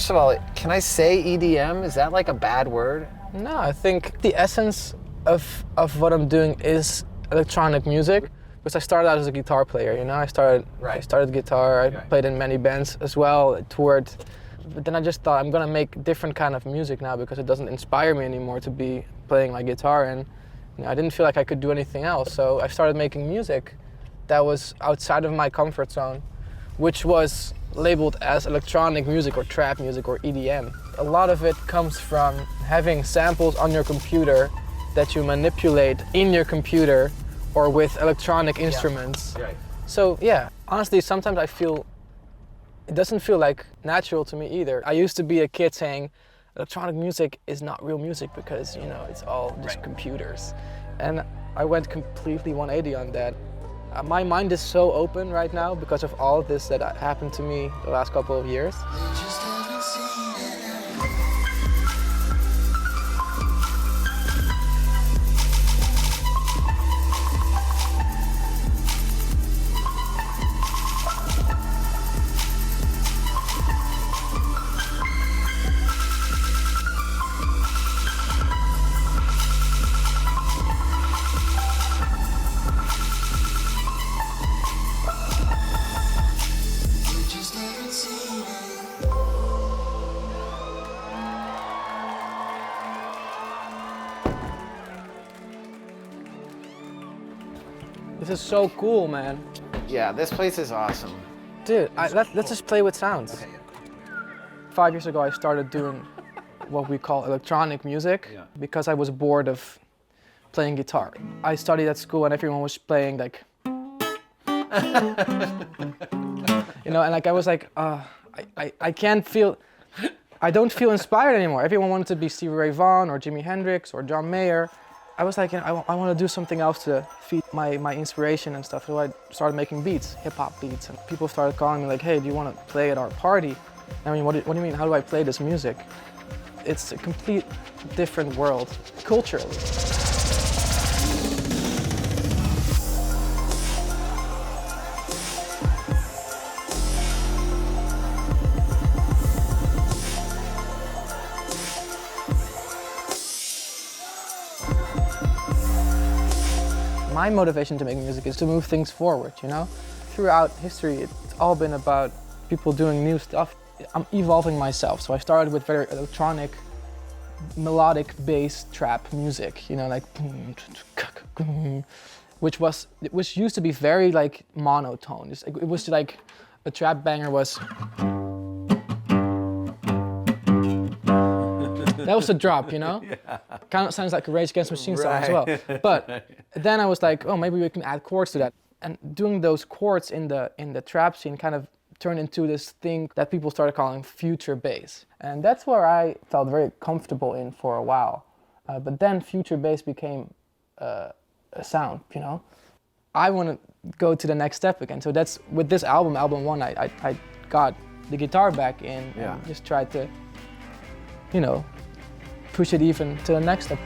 first of all, can I say EDM? Is that like a bad word? No, I think the essence of what I'm doing is electronic music. Because I started out as a guitar player, you know. I started guitar. I played in many bands as well. I toured, but then I just thought I'm gonna make different kind of music now because it doesn't inspire me anymore to be playing my guitar, and you know, I didn't feel like I could do anything else. So I started making music that was outside of my comfort zone, which was labeled as electronic music or trap music or EDM. A lot of it comes from having samples on your computer that you manipulate in your computer or with electronic instruments. Yeah. Right. So yeah, honestly, sometimes I feel, it doesn't feel like natural to me either. I used to be a kid saying, electronic music is not real music because, you know, it's all just computers. And I went completely 180 on that. My mind is so open right now because of all of this that happened to me the last couple of years. This is so cool, man. Yeah, this place is awesome. Dude, let's just play with sounds. Okay. 5 years ago, I started doing what we call electronic music because I was bored of playing guitar. I studied at school and everyone was playing like, you know, and like I was like, I can't feel, I don't feel inspired anymore. Everyone wanted to be Stevie Ray Vaughan or Jimi Hendrix or John Mayer. I was like, you know, I want to do something else to feed my inspiration and stuff. So I started making beats, hip hop beats, and people started calling me like, hey, do you want to play at our party? I mean, what do you mean, how do I play this music? It's a complete different world, culturally. My motivation to make music is to move things forward, you know? Throughout history, it's all been about people doing new stuff. I'm evolving myself, so I started with very electronic, melodic bass trap music, you know, like, which used to be very like monotone. It was like a trap banger was. That was a drop, you know? Yeah. Kind of sounds like a Rage Against the Machine song as well. But then I was like, oh, maybe we can add chords to that. And doing those chords in the trap scene kind of turned into this thing that people started calling future bass. And that's where I felt very comfortable in for a while. But then future bass became a sound, you know? I want to go to the next step again. So that's, with this album, album one, I got the guitar back in and just tried to, you know, push it even to the next step.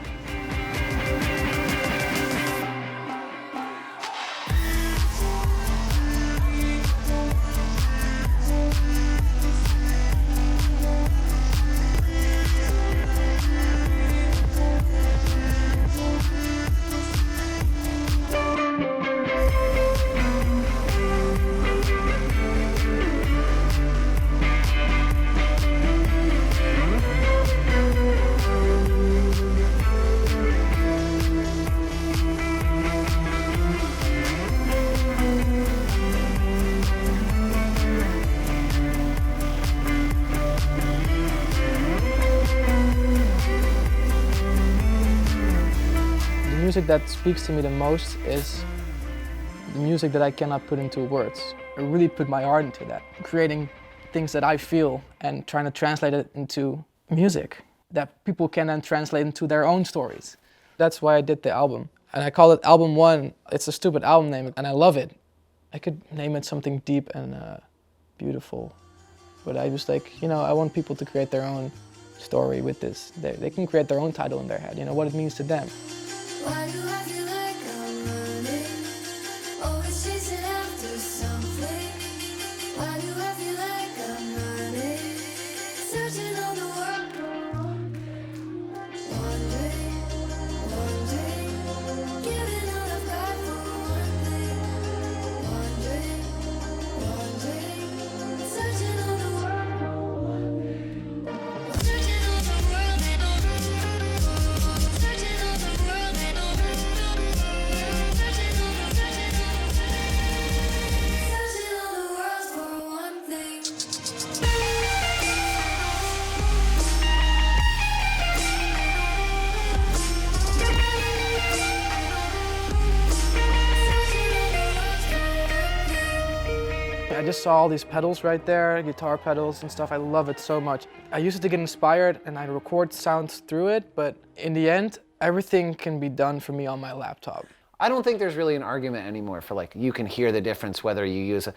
The music that speaks to me the most is the music that I cannot put into words. I really put my heart into that, creating things that I feel and trying to translate it into music that people can then translate into their own stories. That's why I did the album. And I call it Album 1. It's a stupid album name and I love it. I could name it something deep and beautiful, but I just like, you know, I want people to create their own story with this. They can create their own title in their head, you know, what it means to them. Why do I feel like I'm running? Always chasing after something. Why do I feel like I'm running? searching on the world, wondering, giving all I've got for one thing, wondering, searching on the world, searching on the world, searching on the world, searching on the world for one thing. I just saw all these pedals right there, guitar pedals and stuff. I love it so much. I use it to get inspired and I record sounds through it, but in the end, everything can be done for me on my laptop. I don't think there's really an argument anymore for like, you can hear the difference whether you use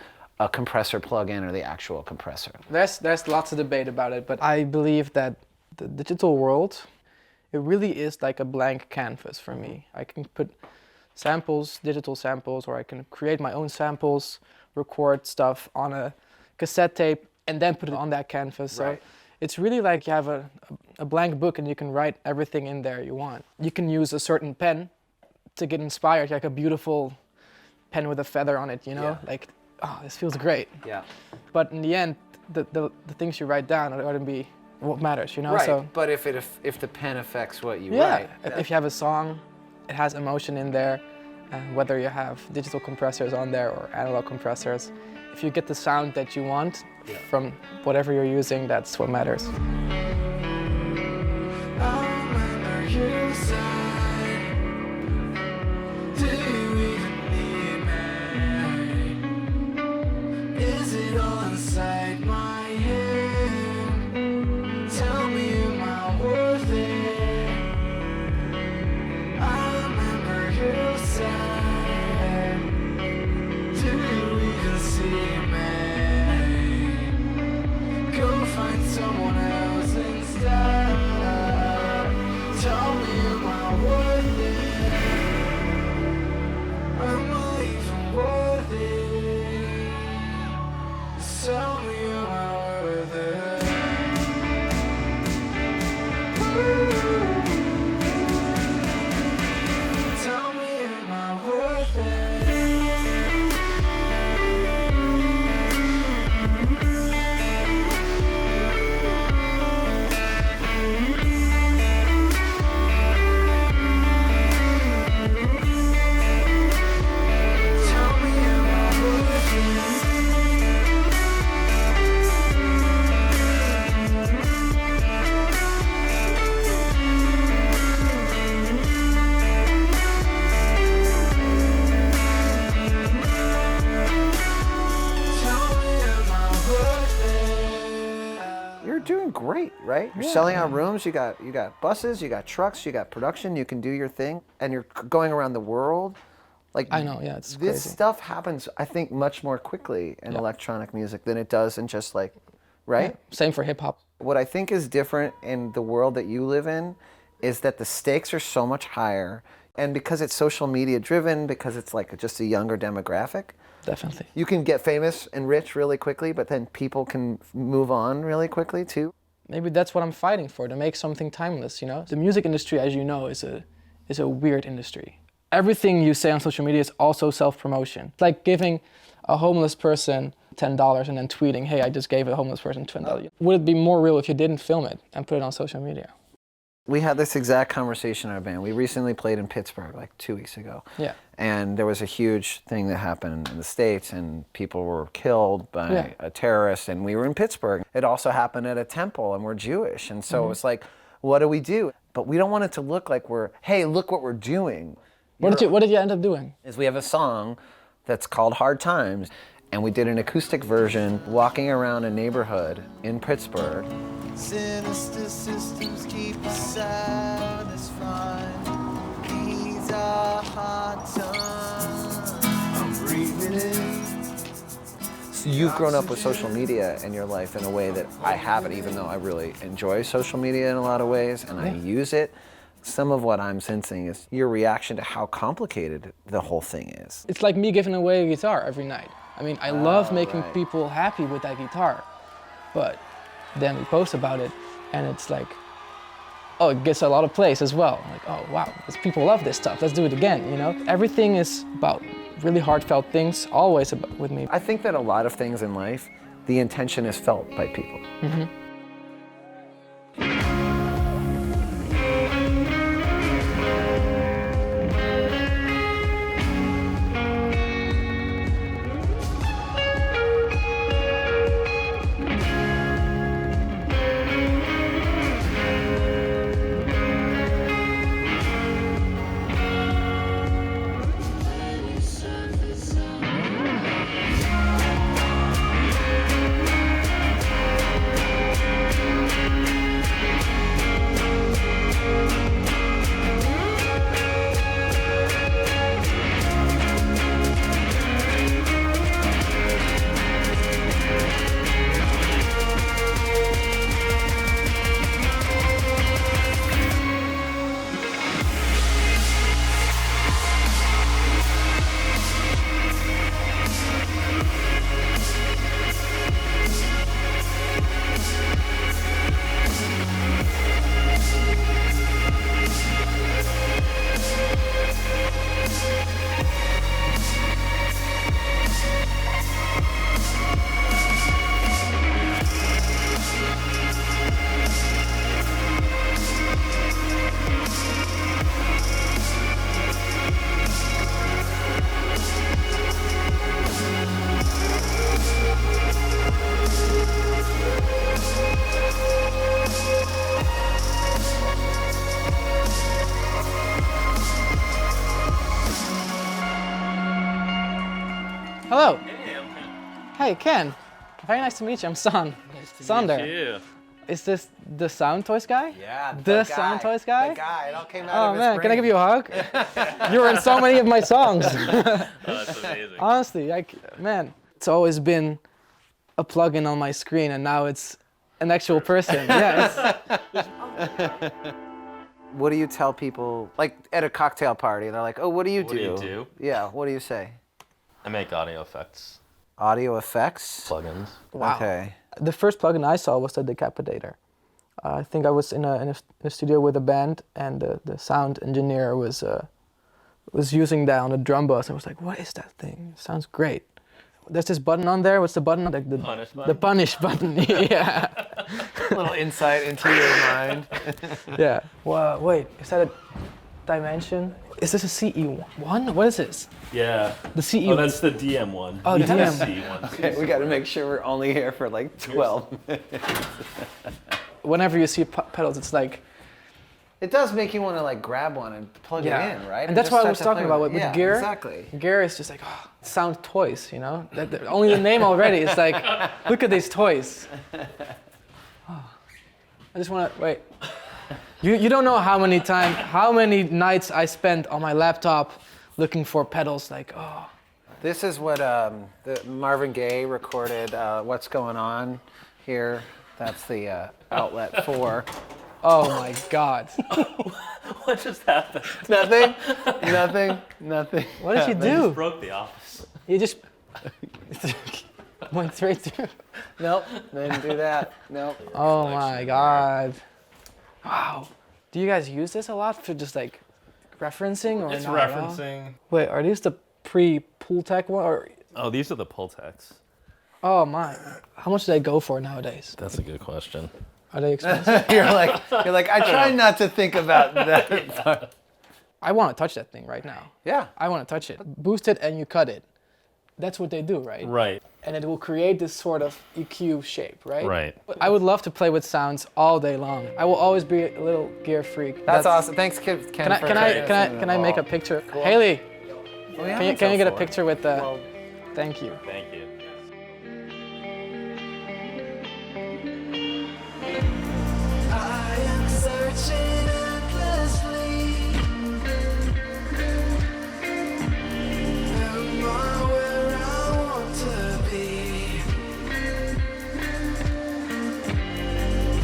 a compressor plug-in or the actual compressor. There's lots of debate about it, but I believe that the digital world, it really is like a blank canvas for me. I can put samples, digital samples, or I can create my own samples, record stuff on a cassette tape, and then put it on that canvas. Right. So it's really like you have a blank book and you can write everything in there you want. You can use a certain pen to get inspired, like a beautiful pen with a feather on it, you know? Yeah. Like, oh, this feels great. Yeah. But in the end, the things you write down are going to be what matters, you know? Right, So, but if the pen affects what you yeah, write. if you have a song, it has emotion in there, whether you have digital compressors on there or analog compressors. If you get the sound that you want from whatever you're using, that's what matters. Doing great, right? You're selling out rooms, you got buses, you got trucks, you got production, you can do your thing, and you're going around the world. Like, I know, yeah, it's this crazy. stuff happens, I think, much more quickly in electronic music than it does in just like, right? Yeah, same for hip hop. What I think is different in the world that you live in is that the stakes are so much higher, and because it's social media driven, because it's like just a younger demographic, Definitely. you can get famous and rich really quickly, but then people can move on really quickly too. Maybe that's what I'm fighting for, to make something timeless, you know? The music industry, as you know, is a weird industry. Everything you say on social media is also self-promotion. It's like giving a homeless person $10 and then tweeting, hey, I just gave a homeless person $10. Would it be more real if you didn't film it and put it on social media? We had this exact conversation in our band. We recently played in Pittsburgh like 2 weeks ago. Yeah. And there was a huge thing that happened in the States and people were killed by a terrorist, and we were in Pittsburgh. It also happened at a temple and we're Jewish. And so it's like, what do we do? But we don't want it to look like hey, look what we're doing. What did you end up doing? Is we have a song that's called Hard Times, and we did an acoustic version walking around a neighborhood in Pittsburgh. Sinister systems keep us satisfied. These are hard times. I'm breathing in. So you've grown up with social media in your life in a way that I haven't, even though I really enjoy social media in a lot of ways and I use it. Some of what I'm sensing is your reaction to how complicated the whole thing is. It's like me giving away a guitar every night. I mean, I love making people happy with that guitar, but then we post about it, and it's like, oh, it gets a lot of plays as well. Like, oh wow, people love this stuff. Let's do it again. You know, everything is about really heartfelt things, always about, with me. I think that a lot of things in life, the intention is felt by people. Hello. Hey, Ken. Very nice to meet you. I'm San. Sander. You. Is this the Sound Toys guy? Yeah, The Sound Toys guy? The guy, it all came out Oh of his man, can I give brain. you a hug? You were in so many of my songs. Oh, that's amazing. Honestly, man, it's always been a plugin on my screen, and now it's an actual person. Yeah. What do you tell people, like at a cocktail party, they're like, oh, what do you do? What do you do? Yeah, what do you say? I make audio effects Audio effects? plugins. Wow. Okay. The first plugin I saw was the Decapitator. I think I was in a studio with a band, and the sound engineer was using that on the drum bus. I was like, what is that thing? It sounds great. There's this button on there. What's the button? Like the Punish button? The punish button. Yeah. A little insight into your mind. Yeah. Wow. Wait. Is that a dimension? Is this a CE1? What is this? Yeah. The CE. Oh, that's the DM one. Oh, the You have a DM. C one. Okay, we got to make sure we're only here for like 12 minutes. Whenever you see pedals, it's like. It does make you want to like grab one and plug it in, right? And that's just what I start was to talking play about with it. gear. Exactly. Gear is just like, oh, sound toys, you know? Only the name already is like, look at these toys. Oh, I just want to, wait. You don't know how many nights I spent on my laptop looking for pedals, like, oh. This is what the Marvin Gaye recorded, What's Going On here. That's the outlet for. Oh my God. What just happened? Nothing. What did you I do? just broke the office. You just went straight through. Nope, didn't do that. Nope. Oh my God. Wow. Do you guys use this a lot for just like referencing or It's not at all? referencing. Wait, are these the pre-Pultec one? Or, Oh, these are the Pultecs. oh my. How much do they go for nowadays? That's a good question. Are they expensive? You're like, I try not to think about that part. I want to touch that thing right now. Yeah. I want to touch it. Boost it and you cut it. That's what they do, right? Right. And it will create this sort of EQ shape, right? Right. But I would love to play with sounds all day long. I will always be a little gear freak. That's awesome. Thanks, Ken. Can I make a picture? Haley, can you get a picture with the? Well, Thank you. Thank you. I am searching endlessly. Am I where I want to be?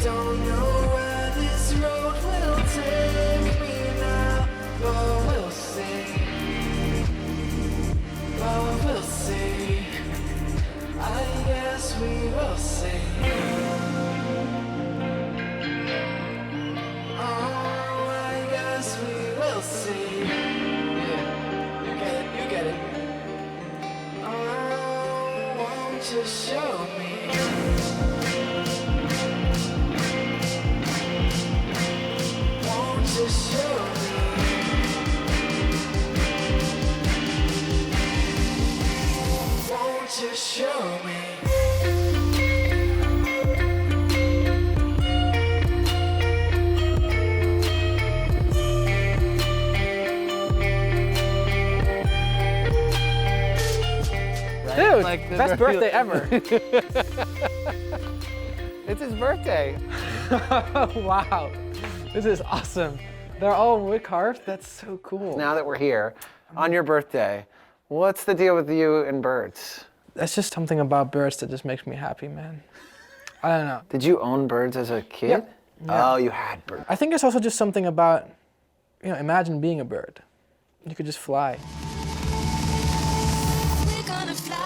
Don't know where this road will take me now, but we'll see. But we'll see. see. Yeah. You get it. Oh, won't you show me? Won't you show me? Won't you show me? Dude, Like the best very- birthday ever. It's his birthday. Wow, this is awesome. They're all wood carved. That's so cool. Now that we're here, on your birthday, what's the deal with you and birds? That's just something about birds that just makes me happy, man. I don't know. Did you own birds as a kid? Yep. Yeah. Oh, you had birds. I think it's also just something about, imagine being a bird. You could just fly. We're gonna fly.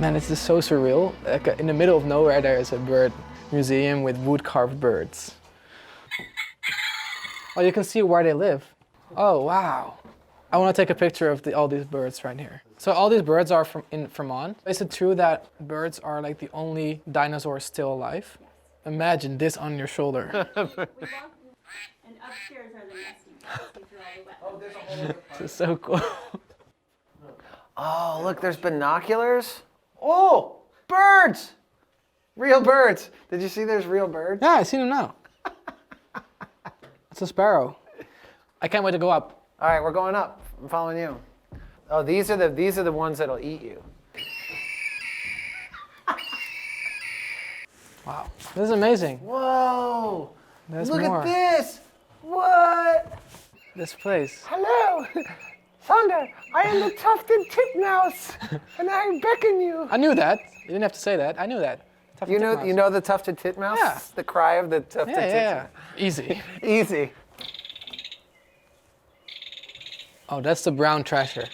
Man, it's just so surreal. Like in the middle of nowhere, there is a bird museum with wood-carved birds. Oh, you can see where they live. Oh, wow. I want to take a picture of all these birds right here. So all these birds are in Vermont. Is it true that birds are like the only dinosaurs still alive? Imagine this on your shoulder. We walk and upstairs are the nesting pods, which are all the wet. This is so cool. Oh, look, there's binoculars. Oh, birds! Real birds. Did you see there's real birds? Yeah, I see them now. It's a sparrow. I can't wait to go up. All right, we're going up. I'm following you. Oh, these are the ones that'll eat you. Wow, this is amazing. Whoa! There's Look more. at this! What? This place. Hello! Thunder, I am the tufted titmouse, and I beckon you. I knew that. You didn't have to say that. I knew that. Tufted You know titmouse. the tufted titmouse? Yeah. The cry of the tufted Yeah, titmouse. yeah. Easy. Easy. Oh, that's the brown treasure.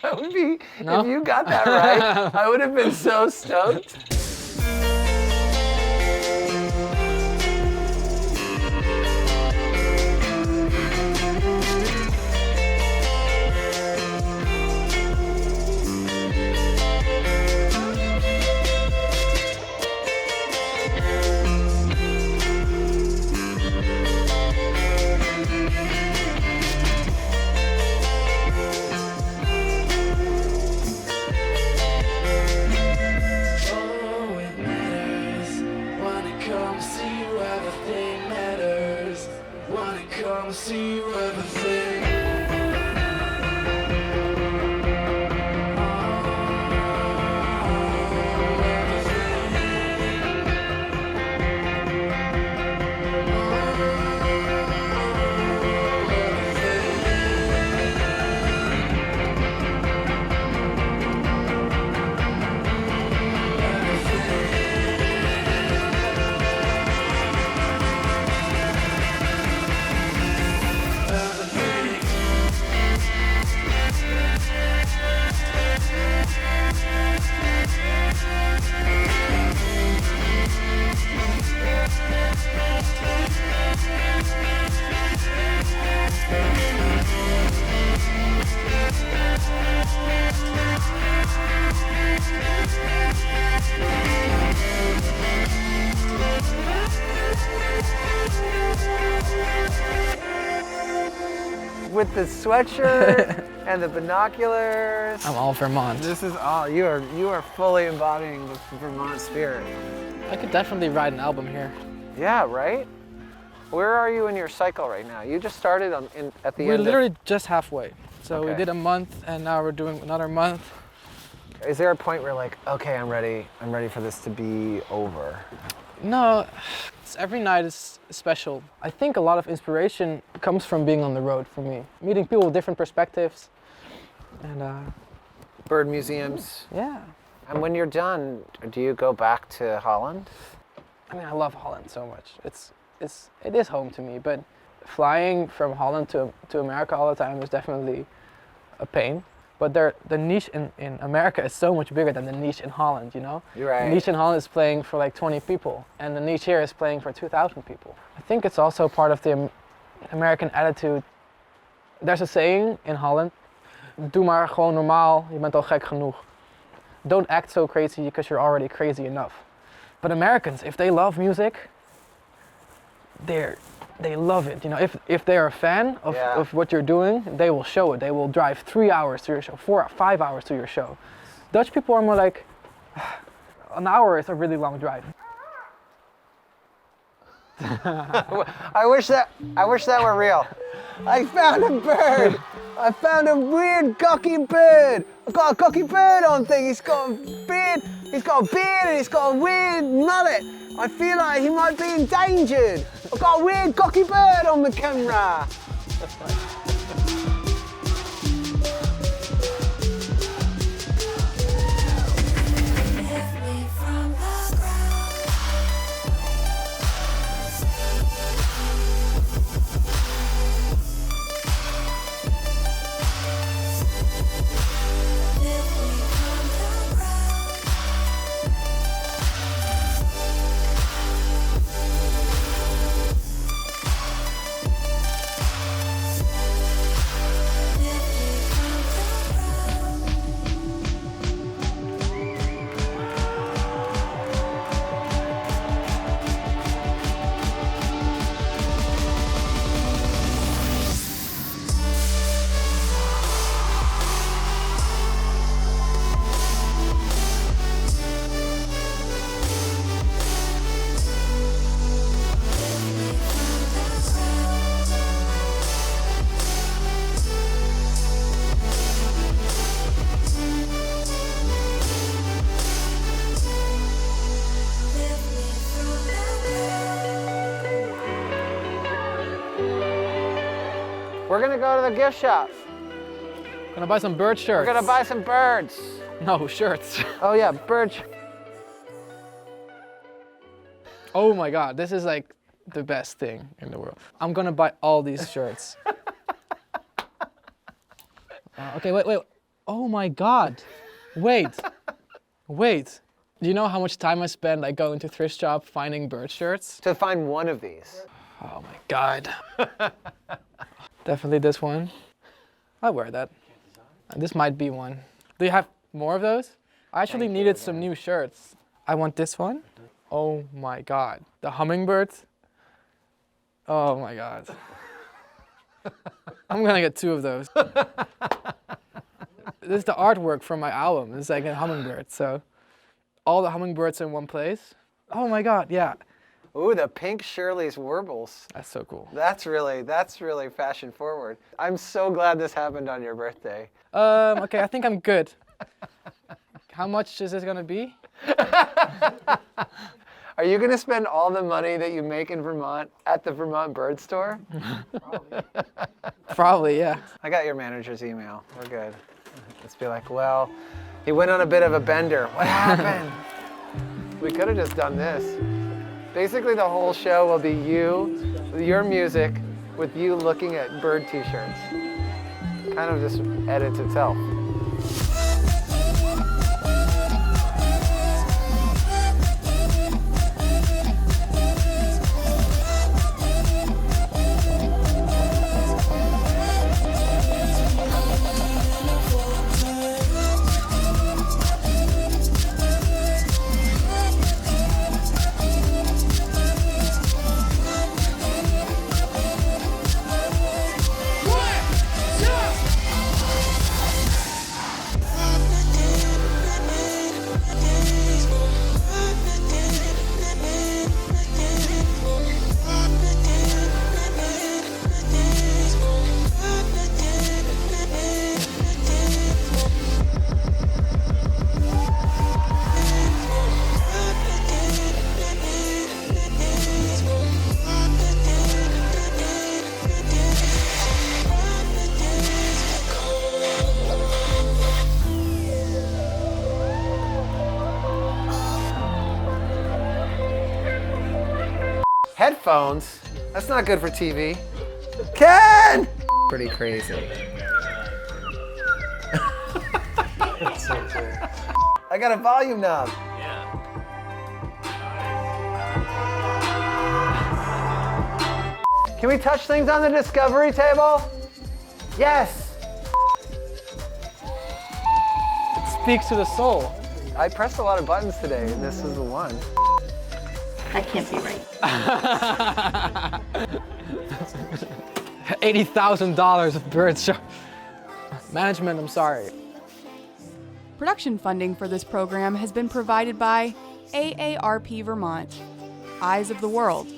That would be, No? if you got that right, I would have been so stoked. Oh, with the sweatshirt and the binoculars. I'm all Vermont. This is all, you are fully embodying the Vermont spirit. I could definitely write an album here. Yeah, right? Where are you in your cycle right now? You just started at the We're end literally just halfway. So we Okay. did a month and now we're doing another month. Is there a point where like, okay, I'm ready for this to be over? No, every night is special. I think a lot of inspiration comes from being on the road for me. Meeting people with different perspectives. And Bird museums. yeah. And when you're done, do you go back to Holland? I mean, I love Holland so much. It is home to me, but flying from Holland to America all the time is definitely a pain. But the niche in America is so much bigger than the niche in Holland, you know? You're right. The niche in Holland is playing for like 20 people, and the niche here is playing for 2,000 people. I think it's also part of the American attitude. There's a saying in Holland, doe maar gewoon normaal, je bent al gek genoeg. Don't act so crazy because you're already crazy enough. But Americans, if they love music, they love it. You know, if they're a fan of what you're doing, they will show it. They will drive 3 hours to your show, 4 or 5 hours to your show. Dutch people are more like, an hour is a really long drive. I wish that were real. I found a bird. I found a weird cocky bird. I've got a cocky bird on thing. He's got a beard. He's got a beard and he's got a weird mullet. I feel like he might be endangered. I've got a weird cocky bird on the camera. Lift me from the ground. Lift me from the ground. Lift me from the ground. We're gonna go to the gift shop. Gonna buy some bird shirts. We're gonna buy some birds. No, shirts. Oh yeah, birds. Oh my God, this is like the best thing in the world. I'm gonna buy all these shirts. Okay, wait. Oh my God. Wait. Do you know how much time I spend like going to thrift shop finding bird shirts? To find one of these. Oh my God. Definitely this one. I'll wear that. This might be one. Do you have more of those? I actually needed some new shirts. I want this one. Oh my God. The hummingbirds. Oh my God. I'm gonna get 2 of those. This is the artwork from my album. It's like a hummingbird. So all the hummingbirds in one place. Oh my God, yeah. Ooh, the pink Shirley's warbles. That's so cool. That's really fashion forward. I'm so glad this happened on your birthday. Okay, I think I'm good. How much is this gonna be? Are you gonna spend all the money that you make in Vermont at the Vermont Bird Store? Probably, yeah. I got your manager's email. We're good. Let's be like, well, he went on a bit of a bender. What happened? We could have just done this. Basically, the whole show will be your music, with you looking at bird t-shirts. Kind of just edits itself. Headphones? That's not good for TV. Ken! Pretty crazy. That's so cool. I got a volume knob. Yeah. Can we touch things on the discovery table? Yes. It speaks to the soul. I pressed a lot of buttons today, and this is the one. That can't be right. $80,000 of bird show. Management, I'm sorry. Production funding for this program has been provided by AARP Vermont, Eyes of the World,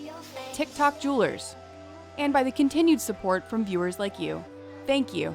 TikTok Jewelers, and by the continued support from viewers like you. Thank you.